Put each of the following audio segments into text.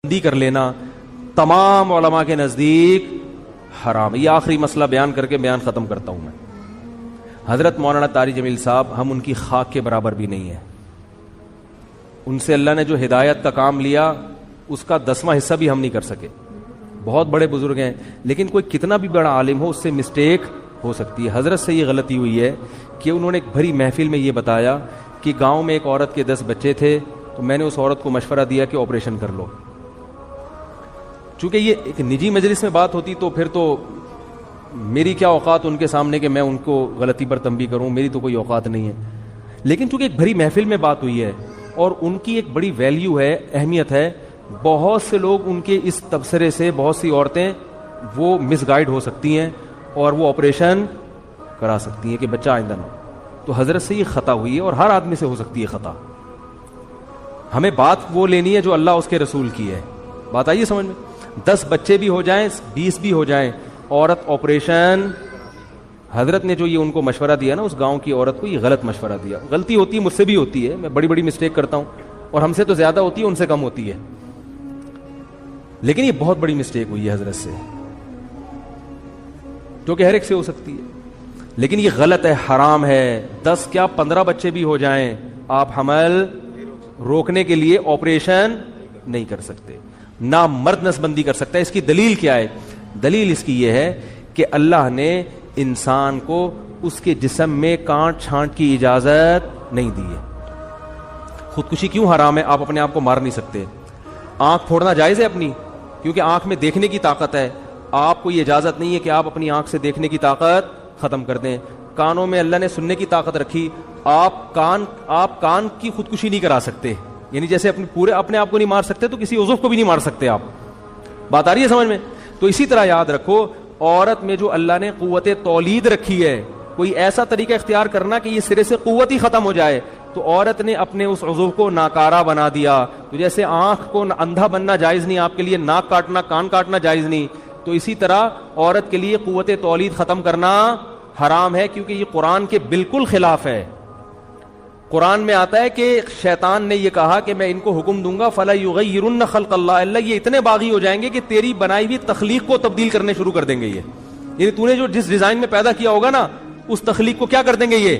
بندی کر لینا تمام علماء کے نزدیک حرام ہے۔ یہ آخری مسئلہ بیان کر کے بیان ختم کرتا ہوں میں۔ حضرت مولانا طارق جمیل صاحب، ہم ان کی خاک کے برابر بھی نہیں ہیں۔ ان سے اللہ نے جو ہدایت کا کام لیا اس کا 10واں حصہ بھی ہم نہیں کر سکے۔ بہت بڑے بزرگ ہیں، لیکن کوئی کتنا بھی بڑا عالم ہو اس سے مسٹیک ہو سکتی ہے۔ حضرت سے یہ غلطی ہوئی ہے کہ انہوں نے ایک بھری محفل میں یہ بتایا کہ گاؤں میں ایک عورت کے 10 بچے تھے، تو میں نے اس عورت کو مشورہ دیا کہ آپریشن کر لو۔ چونکہ یہ ایک نجی مجلس میں بات ہوتی تو پھر تو میری کیا اوقات ان کے سامنے کہ میں ان کو غلطی پر تنبیہ کروں، میری تو کوئی اوقات نہیں ہے۔ لیکن چونکہ ایک بھری محفل میں بات ہوئی ہے اور ان کی ایک بڑی ویلیو ہے، اہمیت ہے، بہت سے لوگ ان کے اس تبصرے سے، بہت سی عورتیں وہ مس گائیڈ ہو سکتی ہیں اور وہ آپریشن کرا سکتی ہیں کہ بچہ آئندہ نہ ہو۔ تو حضرت سے یہ خطا ہوئی ہے اور ہر آدمی سے ہو سکتی ہے خطا۔ ہمیں بات وہ لینی ہے جو اللہ اس کے رسول کی ہے۔ بات آئیے سمجھ میں؟ 10 بچے بھی ہو جائیں، 20 بھی ہو جائیں، عورت آپریشن، حضرت نے جو یہ ان کو مشورہ دیا نا، اس گاؤں کی عورت کو یہ غلط مشورہ دیا۔ غلطی ہوتی ہے، مجھ سے بھی ہوتی ہے، میں بڑی بڑی مسٹیک کرتا ہوں اور ہم سے تو زیادہ ہوتی ہے، ان سے کم ہوتی ہے، لیکن یہ بہت بڑی مسٹیک ہوئی ہے حضرت سے، جو کہ ہر ایک سے ہو سکتی ہے، لیکن یہ غلط ہے، حرام ہے۔ 10 کیا 15 بچے بھی ہو جائیں، آپ حمل روکنے کے لیے آپریشن نہیں کر سکتے، نہ مرد نسبندی کر سکتا ہے۔ اس کی دلیل کیا ہے؟ دلیل اس کی یہ ہے کہ اللہ نے انسان کو اس کے جسم میں کانٹ چھانٹ کی اجازت نہیں دی ہے۔ خودکشی کیوں حرام ہے؟ آپ اپنے آپ کو مار نہیں سکتے۔ آنکھ پھوڑنا جائز ہے اپنی، کیونکہ آنکھ میں دیکھنے کی طاقت ہے، آپ کو یہ اجازت نہیں ہے کہ آپ اپنی آنکھ سے دیکھنے کی طاقت ختم کر دیں۔ کانوں میں اللہ نے سننے کی طاقت رکھی، آپ کان کی خودکشی نہیں کرا سکتے، یعنی جیسے اپنے آپ کو نہیں مار سکتے تو کسی عضو کو بھی نہیں مار سکتے آپ۔ بات آ رہی ہے سمجھ میں؟ تو اسی طرح یاد رکھو، عورت میں جو اللہ نے قوت تولید رکھی ہے، کوئی ایسا طریقہ اختیار کرنا کہ یہ سرے سے قوت ہی ختم ہو جائے، تو عورت نے اپنے اس عضو کو ناکارہ بنا دیا۔ تو جیسے آنکھ کو اندھا بننا جائز نہیں آپ کے لیے، ناک کاٹنا، کان کاٹنا جائز نہیں، تو اسی طرح عورت کے لیے قوت تولید ختم کرنا حرام ہے، کیونکہ یہ قرآن کے بالکل خلاف ہے۔ قرآن میں آتا ہے کہ شیطان نے یہ کہا کہ میں ان کو حکم دوں گا فَلَا يُغَيِّرُنَّ خَلْقَ اللَّهِ، اللہ یہ اتنے باغی ہو جائیں گے کہ تیری بنائی ہوئی تخلیق کو تبدیل کرنے شروع کر دیں گے۔ یہ یعنی تو نے جو جس ڈیزائن میں پیدا کیا ہوگا نا، اس تخلیق کو کیا کر دیں گے یہ۔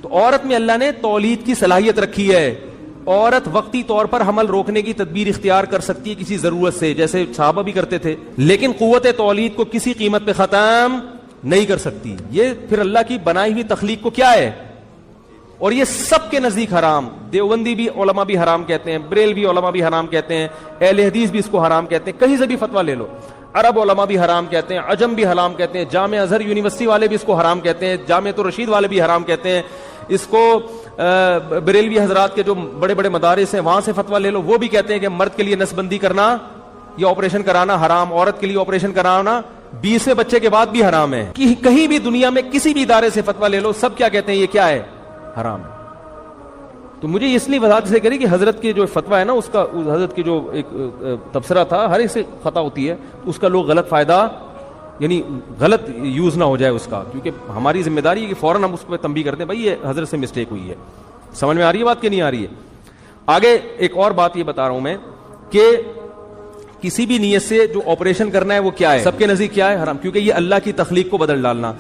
تو عورت میں اللہ نے تولید کی صلاحیت رکھی ہے، عورت وقتی طور پر حمل روکنے کی تدبیر اختیار کر سکتی ہے کسی ضرورت سے، جیسے صحابہ بھی کرتے تھے، لیکن قوت تولید کو کسی قیمت پہ ختم نہیں کر سکتی۔ یہ پھر اللہ کی بنائی ہوئی تخلیق کو کیا ہے، اور یہ سب کے نزدیک حرام۔ دیوبندی بھی علماء بھی حرام کہتے ہیں، بریلوی علماء بھی حرام کہتے ہیں، اہل حدیث بھی اس کو حرام کہتے ہیں، کہیں سے بھی فتویٰ لے لو، عرب علماء بھی حرام کہتے ہیں، عجم بھی حرام کہتے ہیں، جامع ازہر یونیورسٹی والے بھی اس کو حرام کہتے ہیں، جامع الرشید والے بھی حرام کہتے ہیں اس کو، بریلوی حضرات کے جو بڑے بڑے مدارس ہیں وہاں سے فتویٰ لے لو، وہ بھی کہتے ہیں کہ مرد کے لیے نسبندی کرنا یا آپریشن کرانا حرام، عورت کے لیے آپریشن کرانا 20ویں بچے کے بعد بھی حرام ہے۔ کہیں بھی دنیا میں کسی بھی ادارے سے فتویٰ لے لو، سب کیا کہتے ہیں، یہ کیا ہے، حرام ہے۔ تو مجھے اس لیے وضاحت سے کری کہ حضرت کے جو فتویٰ ہے نا، اس کا حضرت کی جو ایک تبصرہ تھا، ہر ایک سے خطا ہوتی ہے، اس کا لوگ غلط فائدہ، یعنی غلط یوز نہ ہو جائے اس کا، کیونکہ ہماری ذمہ داری ہے کہ فوراً ہم اس پہ تنبیہ کرتے ہیں بھائی یہ حضرت سے مسٹیک ہوئی ہے۔ سمجھ میں آ رہی ہے بات کہ نہیں آ رہی ہے؟ آگے ایک اور بات یہ بتا رہا ہوں میں کہ کسی بھی نیت سے جو آپریشن کرنا ہے وہ کیا ہے، سب کے نزدیک کیا ہے، حرام، کیونکہ یہ اللہ کی تخلیق کو بدل ڈالنا۔